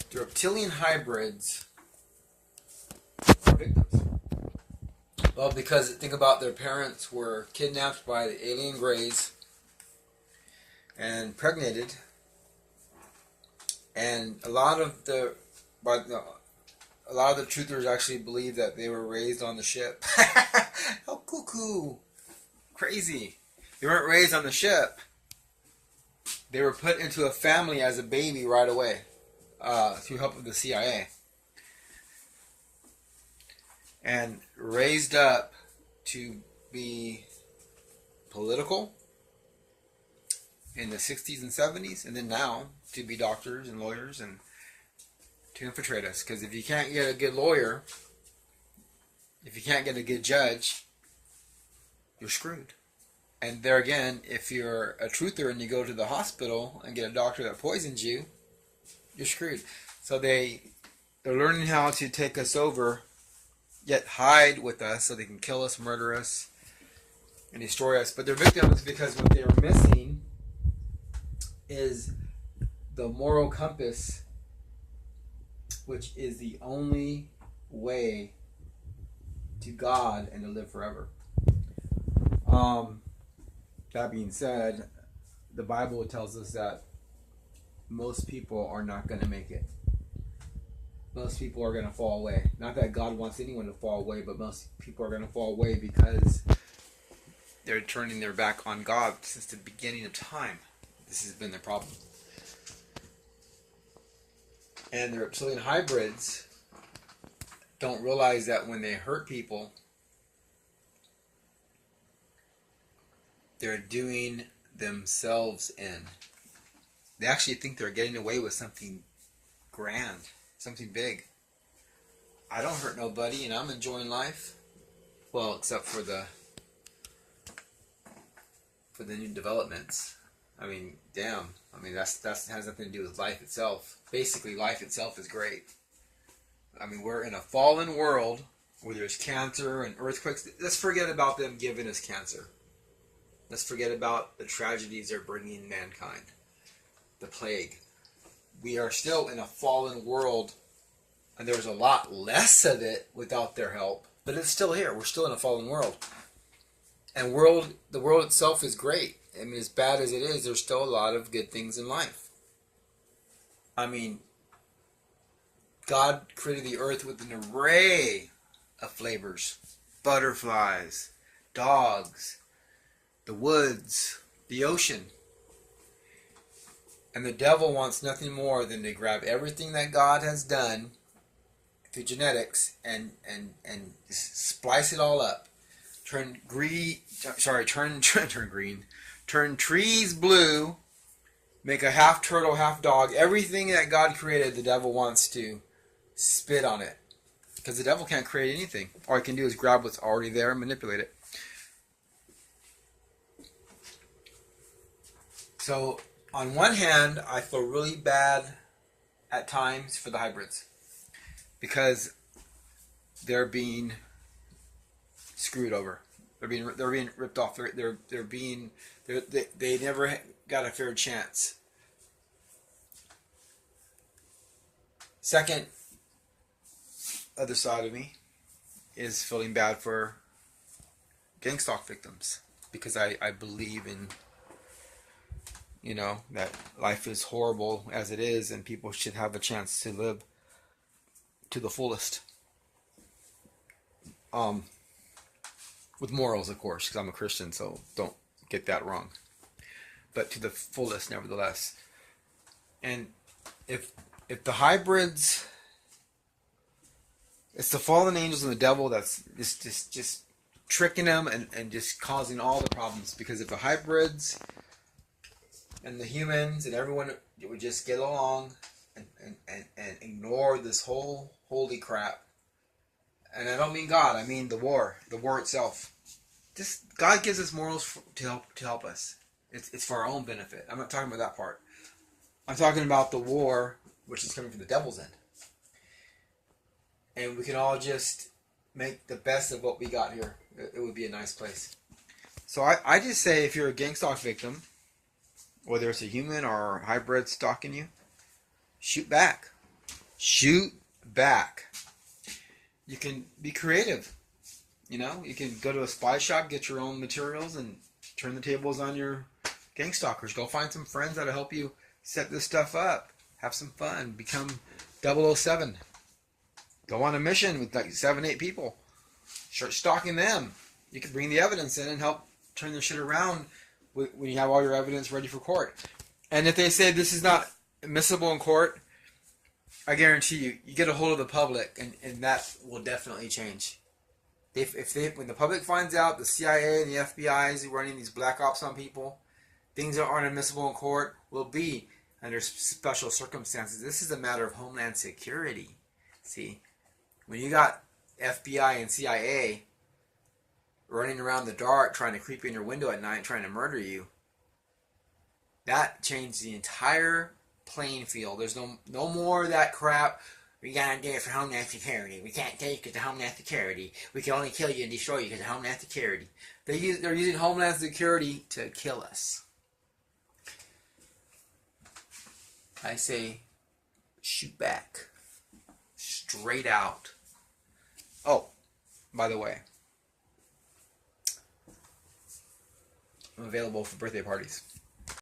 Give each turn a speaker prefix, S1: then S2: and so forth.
S1: The reptilian hybrids are victims. Well, because think about their parents were kidnapped by the alien greys and impregnated, and a lot of the truthers actually believe that they were raised on the ship. How cuckoo, crazy! They weren't raised on the ship. They were put into a family as a baby right away, through help of the CIA, and raised up to be political in the 60s and 70s, and then now to be doctors and lawyers and to infiltrate us. Because if you can't get a good lawyer, if you can't get a good judge, you're screwed. And there again, if you're a truther and you go to the hospital and get a doctor that poisons you, you're screwed. So they're learning how to take us over, yet hide with us so they can kill us, murder us, and destroy us. But they're victims because what they are missing is the moral compass, which is the only way to God and to live forever. That being said, the Bible tells us that most people are not going to make it. Most people are going to fall away. Not that God wants anyone to fall away, but most people are going to fall away because they're turning their back on God since the beginning of time. This has been the problem. And the reptilian hybrids don't realize that when they hurt people, they're doing themselves in. They actually think they're getting away with something grand, something big. I don't hurt nobody and I'm enjoying life. Well, except for the new developments. I mean, damn. I mean, that has nothing to do with life itself. Basically, life itself is great. I mean, we're in a fallen world where there's cancer and earthquakes. Let's forget about them giving us cancer. Let's forget about the tragedies they're bringing mankind. The plague. We are still in a fallen world, and there's a lot less of it without their help. But it's still here. We're still in a fallen world. And the world itself is great. I mean, as bad as it is, there's still a lot of good things in life. I mean, God created the earth with an array of flavors. Butterflies, dogs, the woods, the ocean. And the devil wants nothing more than to grab everything that God has done through genetics and splice it all up. Turn green. Turn trees blue. Make a half turtle, half dog. Everything that God created, the devil wants to spit on it. Because the devil can't create anything. All he can do is grab what's already there and manipulate it. So, on one hand, I feel really bad at times for the hybrids. Because they're being screwed over. They're being ripped off. They never got a fair chance. Second, other side of me is feeling bad for gang stalk victims, because I believe in, that life is horrible as it is, and people should have a chance to live to the fullest. With morals, of course, because I'm a Christian, so don't get that wrong. But to the fullest, nevertheless. And if the hybrids, it's the fallen angels and the devil that's just tricking them and just causing all the problems. Because if the hybrids and the humans and everyone would just get along and ignore this whole holy crap. And I don't mean God, I mean the war itself. God gives us morals to help us. It's for our own benefit. I'm not talking about that part. I'm talking about the war, which is coming from the devil's end. And we can all just make the best of what we got here. It would be a nice place. So I just say, if you're a gang stalk victim, whether it's a human or a hybrid stalking you, shoot back. Shoot back. You can be creative. You know, you can go to a spy shop, get your own materials, and turn the tables on your gang stalkers. Go find some friends that'll help you set this stuff up. Have some fun. Become 007. Go on a mission with like 7, 8 people. Start stalking them. You can bring the evidence in and help turn their shit around when you have all your evidence ready for court. And if they say this is not admissible in court, I guarantee you get a hold of the public, and that will definitely change. When the public finds out the CIA and the FBI is running these black ops on people, things that aren't admissible in court will be under special circumstances. This is a matter of homeland security. See, when you got FBI and CIA running around the dark trying to creep in your window at night trying to murder you, that changed the entire playing field. There's no more of that crap. We gotta do it for Homeland Security. We can't take it to Homeland Security. We can only kill you and destroy you because of Homeland Security. They're using Homeland Security to kill us. I say, shoot back. Straight out. Oh, by the way, I'm available for birthday parties.